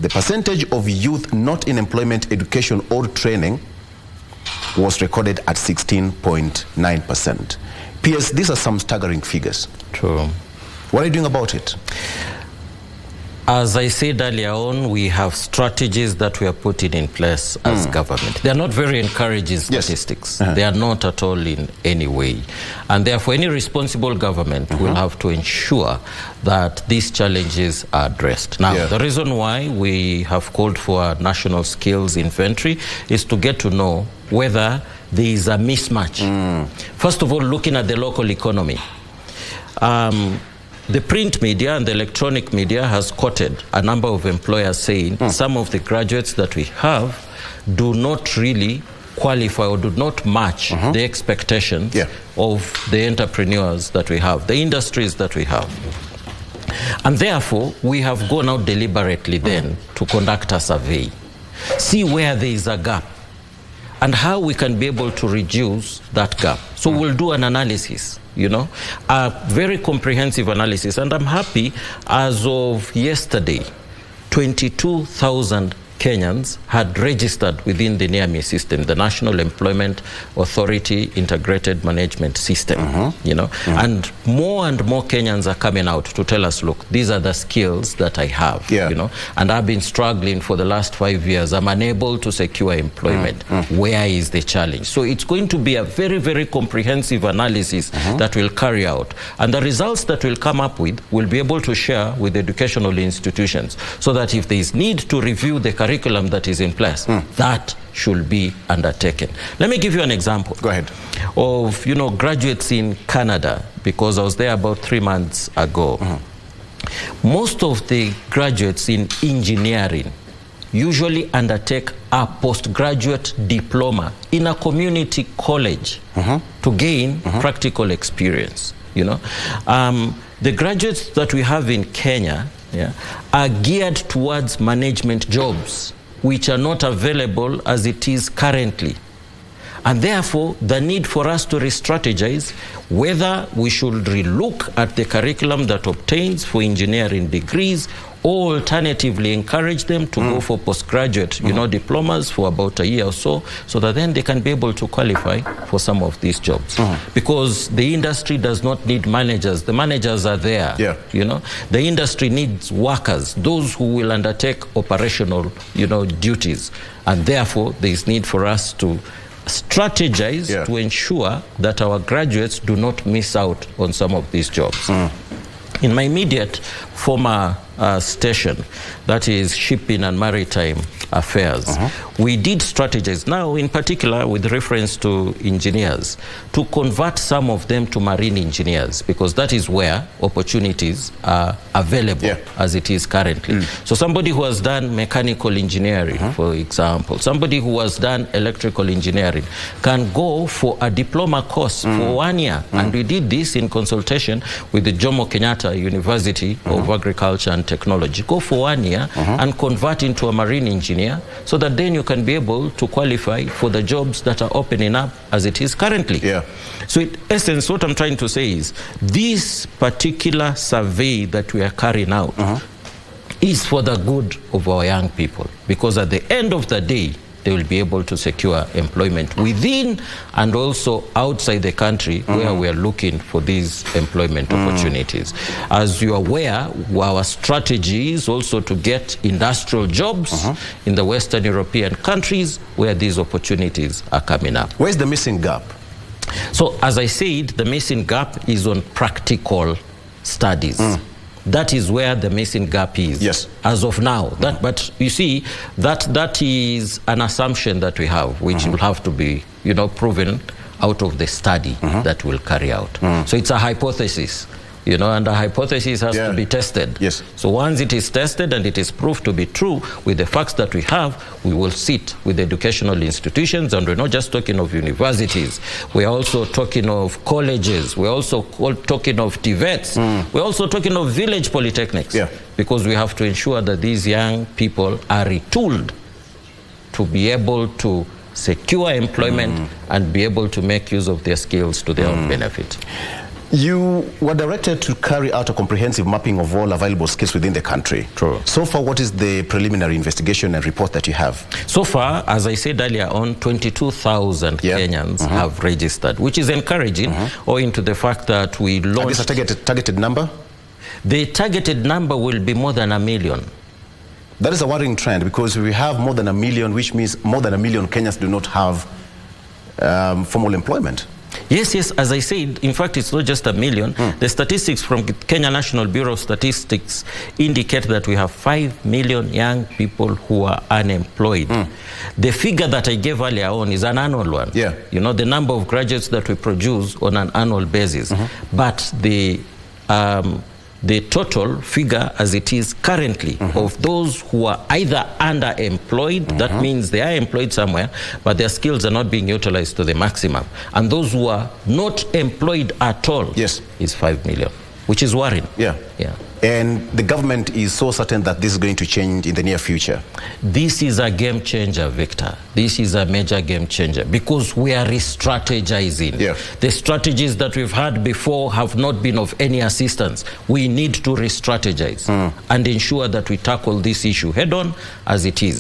The percentage of youth not in employment, education or training was recorded at 16.9%. PS, these are some staggering figures. True. What are you doing about it? As I said earlier on, we have strategies that we are putting in place as government. They are not very encouraging statistics. Yes. They are not at all in any way. And therefore, any responsible government will have to ensure that these challenges are addressed. Now, the reason why we have called for a national skills inventory is to get to know whether there is a mismatch. First of all, looking at the local economy. The print media and the electronic media has quoted a number of employers saying some of the graduates that we have do not really qualify or do not match the expectations of the entrepreneurs that we have, the industries that we have. And therefore, we have gone out deliberately then to conduct a survey, see where there is a gap, and how we can be able to reduce that gap. So we'll do an analysis, you know, a very comprehensive analysis. And I'm happy, as of yesterday, 22,000 Kenyans had registered within the NEAMI system, the National Employment Authority Integrated Management System, you know, and more Kenyans are coming out to tell us, look, these are the skills that I have, you know, and I've been struggling for the last 5 years. I'm unable to secure employment. Where is the challenge? So it's going to be a very, very comprehensive analysis that we'll carry out. And the results that we'll come up with, we'll be able to share with educational institutions so that if there is need to review the curriculum that is in place, that should be undertaken. Let me give you an example. Go ahead. Of, you know, graduates in Canada, because I was there about 3 months ago. Most of the graduates in engineering usually undertake a postgraduate diploma in a community college to gain practical experience, you know. The graduates that we have in Kenya are geared towards management jobs, which are not available as it is currently. And therefore, the need for us to re-strategize whether we should relook at the curriculum that obtains for engineering degrees, or alternatively encourage them to go for postgraduate, you know, diplomas for about a year or so, so that then they can be able to qualify for some of these jobs. Because the industry does not need managers. The managers are there, you know. The industry needs workers, those who will undertake operational, you know, duties. And therefore, there is need for us to strategize to ensure that our graduates do not miss out on some of these jobs. In my immediate former station, that is Shipping and Maritime Affairs, we did strategize, now in particular with reference to engineers, to convert some of them to marine engineers, because that is where opportunities are available as it is currently. So somebody who has done mechanical engineering, for example, somebody who has done electrical engineering can go for a diploma course for 1 year. And we did this in consultation with the Jomo Kenyatta University of Agriculture and Technology. Go for 1 year and convert into a marine engineer, so that then you can be able to qualify for the jobs that are opening up as it is currently. So in essence, what I'm trying to say is this particular survey that we are carrying out is for the good of our young people, because at the end of the day, they will be able to secure employment within and also outside the country where we are looking for these employment opportunities. As you are aware, our strategy is also to get industrial jobs in the Western European countries where these opportunities are coming up. Where's the missing gap? So, as I said, the missing gap is on practical studies. That is where the missing gap is, as of now. But you see, that is an assumption that we have, which will have to be, you know, proven out of the study that we'll carry out. So it's a hypothesis, you know, and a hypothesis has to be tested. So once it is tested and it is proved to be true with the facts that we have, we will sit with educational institutions, and we're not just talking of universities. We're also talking of colleges. We're also talking of TVETs. We're also talking of village polytechnics, because we have to ensure that these young people are retooled to be able to secure employment and be able to make use of their skills to their own benefit. You were directed to carry out a comprehensive mapping of all available skills within the country. True. So far, what is the preliminary investigation and report that you have? So far, as I said earlier on, 22,000 Kenyans have registered, which is encouraging, owing to the fact that we launched... Is this a targeted number? The targeted number will be more than 1 million. That is a worrying trend, because we have more than 1 million, which means more than 1 million Kenyans do not have formal employment. Yes, as I said, in fact, it's not just 1 million. The statistics from Kenya National Bureau of Statistics indicate that we have 5 million young people who are unemployed. The figure that I gave earlier on is an annual one. Yeah. You know, the number of graduates that we produce on an annual basis. But the total figure as it is currently of those who are either underemployed, that means they are employed somewhere, but their skills are not being utilized to the maximum, and those who are not employed at all is 5 million, which is worrying. Yeah. And the government is so certain that this is going to change in the near future. This is a game changer, Victor. This is a major game changer, because we are restrategizing. The strategies that we've had before have not been of any assistance. We need to restrategize and ensure that we tackle this issue head on as it is.